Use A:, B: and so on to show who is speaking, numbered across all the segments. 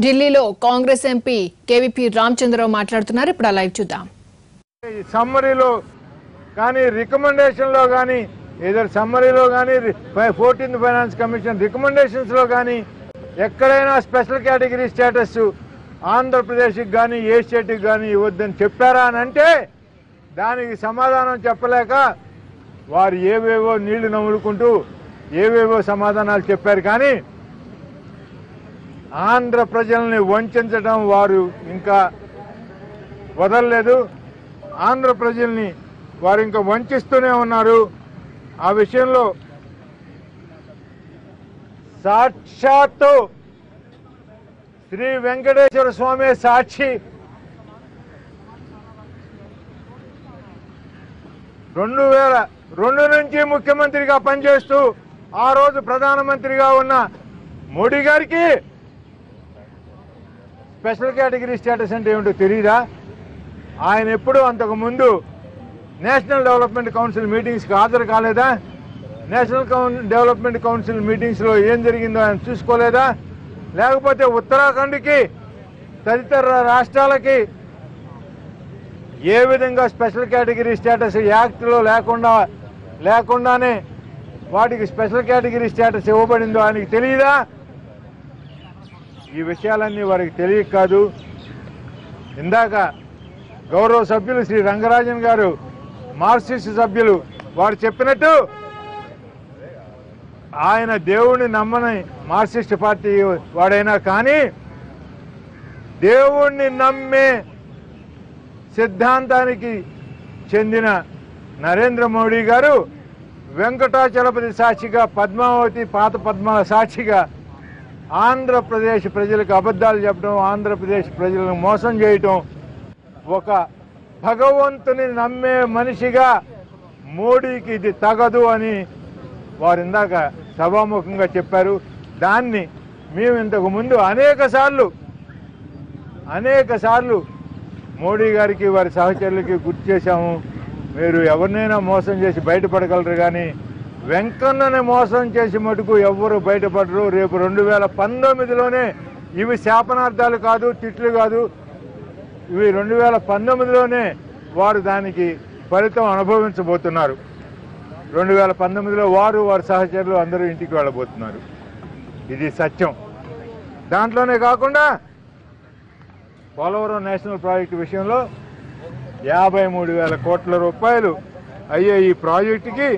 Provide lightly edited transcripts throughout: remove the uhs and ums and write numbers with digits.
A: ఢిల్లీలో Congress MP KVP Ramachandra Rao మాట్లాడుతున్నారు. ఇప్పుడు లైవ్ చూద్దాం.
B: సమ్మరీలో కానీ రికమెండేషన్లో కానీ ఏదైనా సమ్మరీలో కానీ 14th ఫైనాన్స్ కమిషన్ రికమెండేషన్స్లో కానీ ఎక్కడైనా స్పెషల్ కేటగిరీ స్టేటస్ ఆంధ్రప్రదేశ్కి కానీ ఏ స్టేట్కి కానీ ఇవ్వద్దని చెప్పారా అని అంటే దానికి సమాధానం చెప్పలేక వారు ఏవేవో నీళ్లు నములుకుంటూ ఏవేవో సమాధానాలు చెప్పారు. కానీ ఆంధ్ర ప్రజల్ని వంచడం వారు ఇంకా వదలలేదు. ఆంధ్ర ప్రజల్ని వారు ఇంకా వంచిస్తూనే ఉన్నారు. ఆ విషయంలో సాక్షాత్తు శ్రీ వెంకటేశ్వర స్వామి సాక్షి. 2002 నుంచి ముఖ్యమంత్రిగా పనిచేస్తూ ఆ రోజు ప్రధానమంత్రిగా ఉన్న మోడీ గారికి స్పెషల్ కేటగిరీ స్టేటస్ అంటే ఏమిటో తెలియదా? ఆయన ఎప్పుడూ అంతకుముందు నేషనల్ డెవలప్మెంట్ కౌన్సిల్ మీటింగ్స్కి హాజరు కాలేదా? నేషనల్ డెవలప్మెంట్ కౌన్సిల్ మీటింగ్స్లో ఏం జరిగిందో ఆయన చూసుకోలేదా? లేకపోతే ఉత్తరాఖండ్కి తదితర రాష్ట్రాలకి ఏ విధంగా స్పెషల్ కేటగిరీ స్టేటస్ యాక్ట్లో లేకుండానే వాటికి స్పెషల్ కేటగిరీ స్టేటస్ ఇవ్వబడిందో ఆయనకి తెలియదా? ఈ విషయాలన్నీ వారికి తెలియక కాదు. ఇందాక గౌరవ సభ్యులు శ్రీ రంగరాజన్ గారు మార్క్సిస్ట్ సభ్యులు వారు చెప్పినట్టు ఆయన దేవుణ్ణి నమ్మని మార్క్సిస్ట్ పార్టీ వాడైనా కానీ దేవుణ్ణి నమ్మే సిద్ధాంతానికి చెందిన నరేంద్ర మోడీ గారు వెంకటాచలపతి సాక్షిగా పద్మావతి పాత పద్మాల సాక్షిగా ఆంధ్రప్రదేశ్ ప్రజలకు అబద్ధాలు చెప్పడం, ఆంధ్రప్రదేశ్ ప్రజలను మోసం చేయటం, ఒక భగవంతుని నమ్మే మనిషిగా మోడీకి ఇది తగదు అని వారు ఇందాక సభాముఖంగా చెప్పారు. దాన్ని మేము ఇంతకు ముందు అనేక సార్లు మోడీ గారికి వారి సహచరులకి గుర్తు చేశాము. మీరు ఎవరినైనా మోసం చేసి బయటపడగలరు, కానీ వెంకన్నని మోసం చేసి మటుకు ఎవ్వరు బయటపడరు. రేపు 2019లోనే ఇవి శాపనార్థాలు కాదు, తిట్లు కాదు, ఇవి 2019లోనే వారు దానికి ఫలితం అనుభవించబోతున్నారు. 2019లో వారి సహచరులు అందరూ ఇంటికి వెళ్ళబోతున్నారు. ఇది సత్యం. దాంట్లోనే కాకుండా పోలవరం నేషనల్ ప్రాజెక్టు విషయంలో 53,000 కోట్ల రూపాయలు అయ్యే ఈ ప్రాజెక్టుకి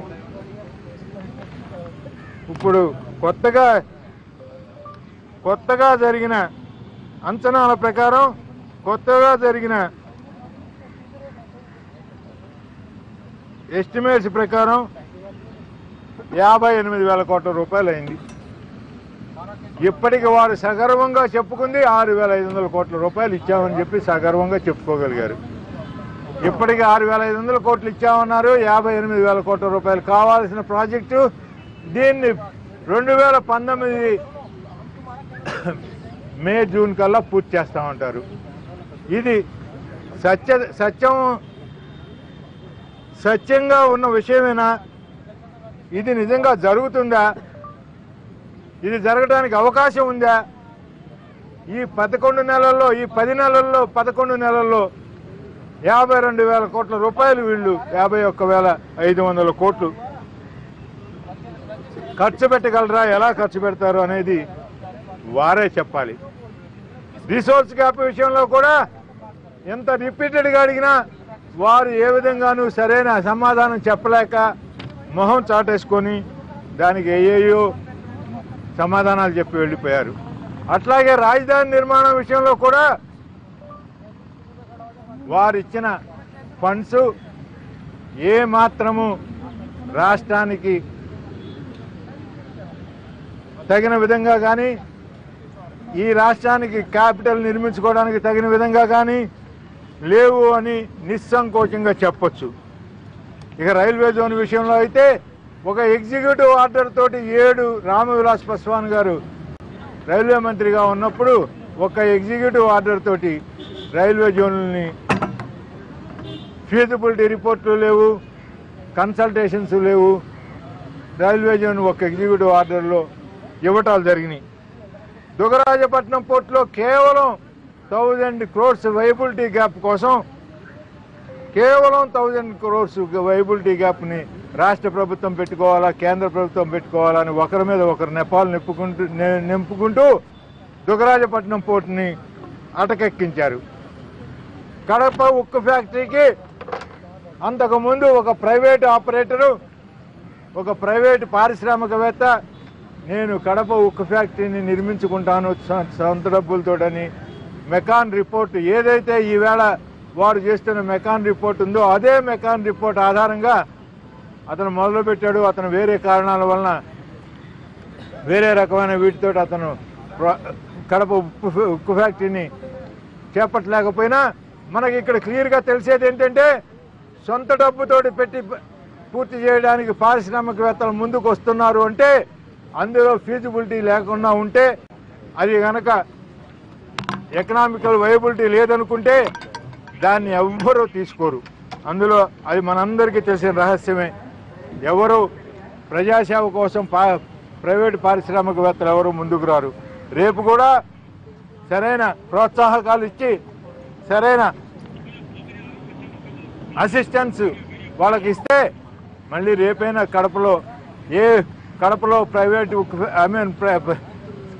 B: ఇప్పుడు కొత్తగా జరిగిన అంచనాల ప్రకారం, కొత్తగా జరిగిన ఎస్టిమేట్స్ ప్రకారం 58,000 కోట్ల రూపాయలు అయింది. ఇప్పటికి వారు సగర్వంగా చెప్పుకుంది 6,500 కోట్ల రూపాయలు ఇచ్చామని చెప్పి సగర్వంగా చెప్పుకోగలిగారు. ఇప్పటికి 6,500 కోట్లు ఇచ్చామన్నారు. 58,000 కోట్ల రూపాయలు కావాల్సిన ప్రాజెక్టు. దీన్ని 2019 మే జూన్ కల్లా పూర్తి చేస్తామంటారు. ఇది సత్యంగా ఉన్న విషయమేనా? ఇది నిజంగా జరుగుతుందా? ఇది జరగడానికి అవకాశం ఉందా? ఈ 11 నెలల్లో, ఈ 10 నెలల్లో, 11 నెలల్లో 52,000 కోట్ల రూపాయలు వీళ్ళు 51,500 కోట్లు ఖర్చు పెట్టగలరా? ఎలా ఖర్చు పెడతారు అనేది వారే చెప్పాలి. రిసోర్స్ గ్యాప్ విషయంలో కూడా ఎంత రిపీటెడ్గా అడిగినా వారు ఏ విధంగానూ సరైన సమాధానం చెప్పలేక మొహం చాటేసుకొని దానికి ఏయో సమాధానాలు చెప్పి వెళ్ళిపోయారు. అట్లాగే రాజధాని నిర్మాణం విషయంలో కూడా వారిచ్చిన ఫండ్స్ ఏ మాత్రము రాష్ట్రానికి తగిన విధంగా కానీ, ఈ రాష్ట్రానికి క్యాపిటల్ నిర్మించుకోవడానికి తగిన విధంగా కానీ లేవు అని నిస్సంకోచంగా చెప్పొచ్చు. ఇక రైల్వే జోన్ విషయంలో అయితే ఒక ఎగ్జిక్యూటివ్ ఆర్డర్ తోటి రామవిలాస్ పాస్వాన్ గారు రైల్వే మంత్రిగా ఉన్నప్పుడు ఒక ఎగ్జిక్యూటివ్ ఆర్డర్ తోటి రైల్వే జోన్లని ఫీజిబిలిటీ రిపోర్ట్లు లేవు, కన్సల్టేషన్స్ లేవు. రైల్వే జోన్ ఒక ఎగ్జిక్యూటివ్ ఆర్డర్లో ఇవ్వటాలు జరిగినాయి. దుగరాజపట్నం పోర్టులో కేవలం 1000 crores వైబిలిటీ గ్యాప్ కోసం కేవలం 1000 crores వైబిలిటీ గ్యాప్ని రాష్ట్ర ప్రభుత్వం పెట్టుకోవాలా, కేంద్ర ప్రభుత్వం పెట్టుకోవాలా అని ఒకరి మీద ఒకరు నెపాలు నింపుకుంటూ దుగరాజపట్నం పోర్టుని అటకెక్కించారు. కడప ఉక్కు ఫ్యాక్టరీకి అంతకుముందు ఒక ప్రైవేట్ ఆపరేటరు, ఒక ప్రైవేట్ పారిశ్రామికవేత్త నేను కడప ఉక్కు ఫ్యాక్టరీని నిర్మించుకుంటాను సొంత డబ్బులతోటని మెకాన్ రిపోర్ట్ ఏదైతే ఈవేళ వారు చేస్తున్న మెకాన్ రిపోర్ట్ ఉందో అదే మెకాన్ రిపోర్ట్ ఆధారంగా అతను మొదలుపెట్టాడు. అతను వేరే కారణాల వలన వేరే రకమైన వీటితో అతను కడప ఉక్కు ఫ్యాక్టరీని చేపట్టలేకపోయినా మనకి ఇక్కడ క్లియర్గా తెలిసేది ఏంటంటే సొంత డబ్బుతోటి పెట్టి పూర్తి చేయడానికి పారిశ్రామికవేత్తలు ముందుకు వస్తున్నారు అంటే అందులో ఫీజిబిలిటీ లేకుండా ఉంటే, అది కనుక ఎకనామికల్ వైబిలిటీ లేదనుకుంటే దాన్ని ఎవ్వరూ తీసుకోరు. అందులో అది మనందరికీ తెలిసిన రహస్యమే. ఎవరు ప్రజాసేవ కోసం ప్రైవేటు పారిశ్రామికవేత్తలు ఎవరు ముందుకు రారు. రేపు కూడా సరైన ప్రోత్సాహకాలు ఇచ్చి సరైన అసిస్టెన్స్ వాళ్ళకి ఇస్తే మళ్ళీ రేపైనా కడపలో ప్రైవేట్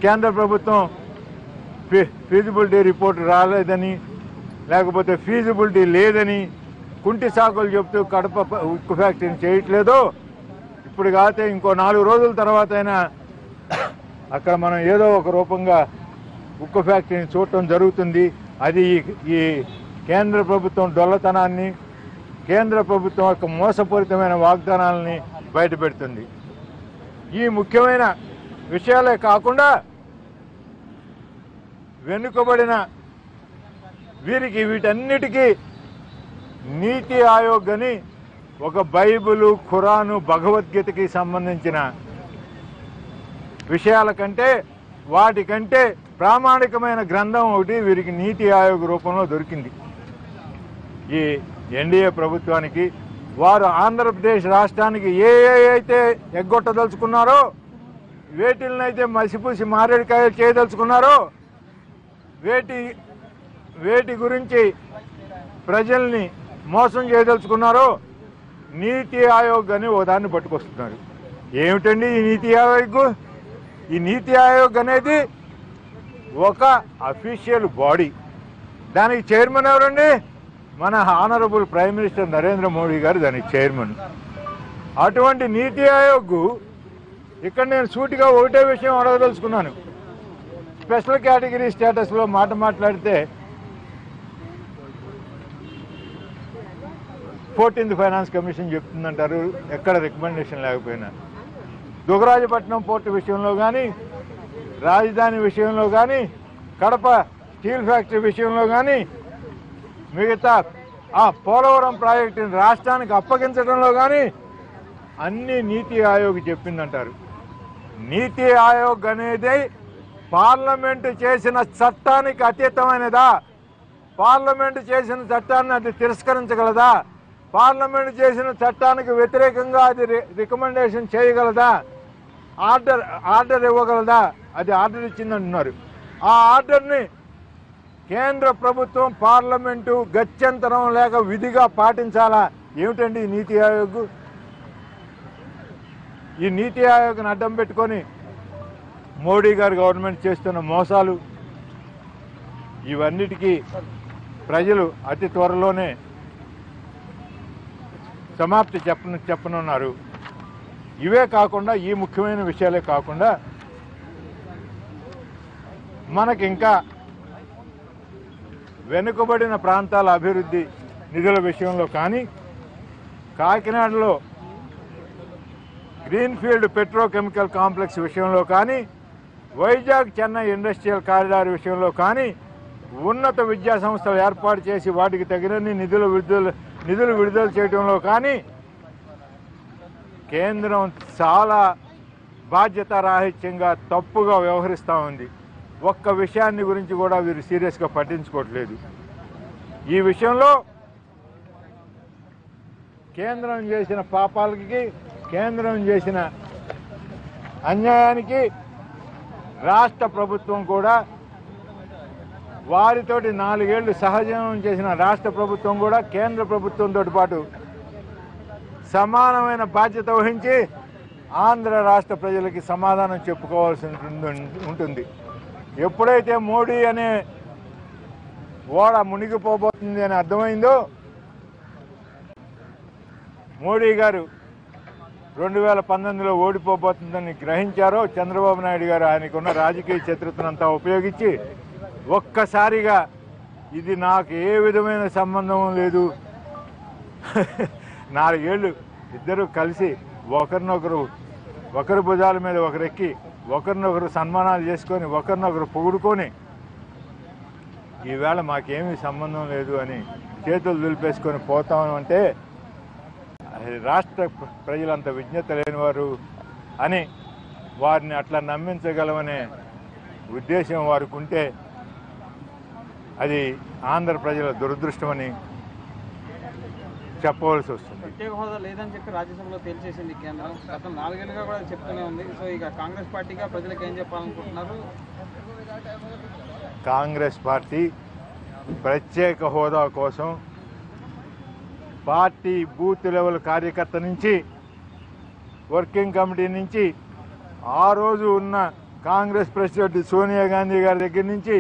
B: కేంద్ర ప్రభుత్వం ఫీజిబిలిటీ రిపోర్ట్ రాలేదని లేకపోతే ఫీజిబిలిటీ లేదని కుంటి సాకులు చెప్తూ కడప ఉక్కు ఫ్యాక్టరీని చేయట్లేదో ఇప్పుడు కాకపోతే ఇంకో 4 రోజుల తర్వాత అయినా అక్కడ మనం ఏదో ఒక రూపంగా ఉక్కు ఫ్యాక్టరీని చూడటం జరుగుతుంది. అది ఈ కేంద్ర ప్రభుత్వం డొల్లతనాన్ని, కేంద్ర ప్రభుత్వం యొక్క మోసపూరితమైన వాగ్దానాలని బయటపెడుతుంది. ఈ ముఖ్యమైన విషయాలే కాకుండా వెనుకబడిన వీటన్నిటికీ నీతి ఆయోగ్ అని ఒక బైబిలు, ఖురాను, భగవద్గీతకి సంబంధించిన విషయాల కంటే వాటికంటే ప్రామాణికమైన గ్రంథం ఒకటి వీరికి నీతి ఆయోగ్ రూపంలో దొరికింది. ఈ ఎన్డీఏ ప్రభుత్వానికి వారు ఆంధ్రప్రదేశ్ రాష్ట్రానికి అయితే ఎగ్గొట్టదలుచుకున్నారో, వేటిలనైతే మసిపూసి మారేడుకాయలు చేయదలుచుకున్నారో, వేటి గురించి ప్రజల్ని మోసం చేయదలుచుకున్నారో నీతి ఆయోగ్ అని ఓ దాన్ని పట్టుకొస్తున్నారు. ఏమిటండి ఈ నీతి ఆయోగ్? ఈ నీతి ఆయోగ్ అనేది ఒక అఫీషియల్ బాడీ. దానికి చైర్మన్ ఎవరండి? మన honourable prime minister Narendra Modi గారు దానికి చైర్మన్. అటువంటి నీతి ఆయోగ్ ఇక్కడ నేను సూటిగా ఒకటే విషయం అడగదలుచుకున్నాను. స్పెషల్ కేటగిరీ స్టేటస్లో మాట్లాడితే 14th ఫైనాన్స్ కమిషన్ చెప్తుందంటారు, ఎక్కడ రికమెండేషన్ లేకపోయినా. దుగరాజపట్నం పోర్టు విషయంలో కానీ, రాజధాని విషయంలో కానీ, కడప స్టీల్ ఫ్యాక్టరీ విషయంలో కానీ, మిగతా పోలవరం ప్రాజెక్టుని రాష్ట్రానికి అప్పగించడంలో కానీ అన్ని నీతి ఆయోగ్ చెప్పిందంటారు. నీతి ఆయోగ్ అనేది పార్లమెంటు చేసిన చట్టానికి అతీతమైనదా? పార్లమెంటు చేసిన చట్టాన్ని అది తిరస్కరించగలదా? పార్లమెంటు చేసిన చట్టానికి వ్యతిరేకంగా అది రికమెండేషన్ చేయగలదా? ఆర్డర్ ఇవ్వగలదా? అది ఆర్డర్ ఇచ్చిందంటున్నారు. ఆ ఆర్డర్ని కేంద్ర ప్రభుత్వం, పార్లమెంటు గత్యంతరం లేక విధిగా పాటించాలా? ఏమిటండి ఈ నీతి ఆయోగ్? ఈ నీతి ఆయోగ్ని అడ్డం పెట్టుకొని మోడీ గారు గవర్నమెంట్ చేస్తున్న మోసాలు, ఇవన్నిటికీ ప్రజలు అతి త్వరలోనే సమాప్తి చెప్పనున్నారు. ఇవే కాకుండా, ఈ ముఖ్యమైన విషయాలే కాకుండా మనకి ఇంకా వెనుకబడిన ప్రాంతాల అభివృద్ధి నిధుల విషయంలో కానీ, కాకినాడలో గ్రీన్ఫీల్డ్ పెట్రోకెమికల్ కాంప్లెక్స్ విషయంలో కానీ, వైజాగ్ చెన్నై ఇండస్ట్రియల్ కారిడార్ విషయంలో కానీ, ఉన్నత విద్యా సంస్థలు ఏర్పాటు చేసి వాటికి తగినన్ని నిధులు విడుదల చేయడంలో కానీ కేంద్రం చాలా బాధ్యతారాహిత్యంగా తప్పుగా వ్యవహరిస్తూ ఉంది. ఒక్క విషయాన్ని గురించి కూడా వీరు సీరియస్గా పట్టించుకోవట్లేదు. ఈ విషయంలో కేంద్రం చేసిన పాపాలకి, కేంద్రం చేసిన అన్యాయానికి రాష్ట్ర ప్రభుత్వం కూడా వారితోటి 4 ఏళ్లు సహజీవనం చేసిన రాష్ట్ర ప్రభుత్వం కూడా కేంద్ర ప్రభుత్వంతో పాటు సమానమైన బాధ్యత వహించి ఆంధ్ర రాష్ట్ర ప్రజలకి సమాధానం చెప్పుకోవాల్సి ఉంటుంది. ఎప్పుడైతే మోడీ అనే ఓడ మునిగిపోబోతుంది అని అర్థమైందో, మోడీ గారు 2019లో ఓడిపోబోతుందని గ్రహించారో, చంద్రబాబు నాయుడు గారు ఆయనకున్న రాజకీయ చతురతనంతా ఉపయోగించి ఒక్కసారిగా ఇది నాకు ఏ విధమైన సంబంధం లేదు, 4 ఏళ్ళు ఇద్దరు కలిసి ఒకరి భుజాల మీద ఒకరెక్కి ఒకరినొకరు సన్మానాలు చేసుకొని ఒకరినొకరు పొగుడుకొని ఈవేళ మాకేమీ సంబంధం లేదు అని చేతులు దులిపేసుకొని పోతామంటే రాష్ట్ర ప్రజలంత విజ్ఞత లేనివారు అని వారిని అట్లా నమ్మించగలమనే ఉద్దేశం వారికి ఉంటే అది ఆంధ్ర ప్రజల దురదృష్టమని చెప్పవలసి వస్తుంది.
C: ప్రత్యేక హోదా లేదని చెప్పి రాజ్యసభలో తేల్చేసింది కేంద్రం. గత 4 ఏళ్ళుగా కూడా చెప్తూనే ఉంది. సో ఇక కాంగ్రెస్ పార్టీగా ప్రజలకు ఏం చెప్పాలనుకుంటున్నారు?
B: కాంగ్రెస్ పార్టీ ప్రత్యేక హోదా కోసం పార్టీ బూత్ లెవెల్ కార్యకర్త నుంచి వర్కింగ్ కమిటీ నుంచి ఆ రోజు ఉన్న కాంగ్రెస్ ప్రెసిడెంట్ సోనియా గాంధీ గారి దగ్గర నుంచి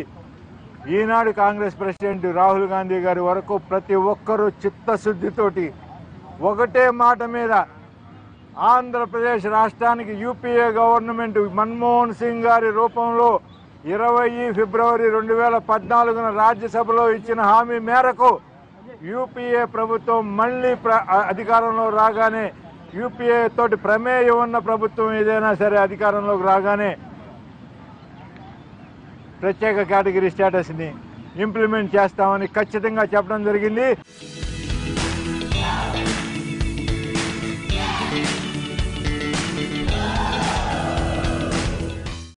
B: ఈనాడు కాంగ్రెస్ ప్రెసిడెంట్ రాహుల్ గాంధీ గారి వరకు ప్రతి ఒక్కరూ చిత్తశుద్ధితోటి ఒకటే మాట మీద ఆంధ్రప్రదేశ్ రాష్ట్రానికి యూపీఏ గవర్నమెంట్ మన్మోహన్ సింగ్ గారి రూపంలో 20 ఫిబ్రవరి 2014 రాజ్యసభలో ఇచ్చిన హామీ మేరకు యూపీఏ ప్రభుత్వం మళ్ళీ అధికారంలో రాగానే, యూపీఏ తోటి ప్రమేయం ఉన్న ప్రభుత్వం ఏదైనా సరే అధికారంలోకి రాగానే ప్రత్యేక కేటగిరీ స్టేటస్ని ఇంప్లిమెంట్ చేస్తామని ఖచ్చితంగా చెప్పడం జరిగింది.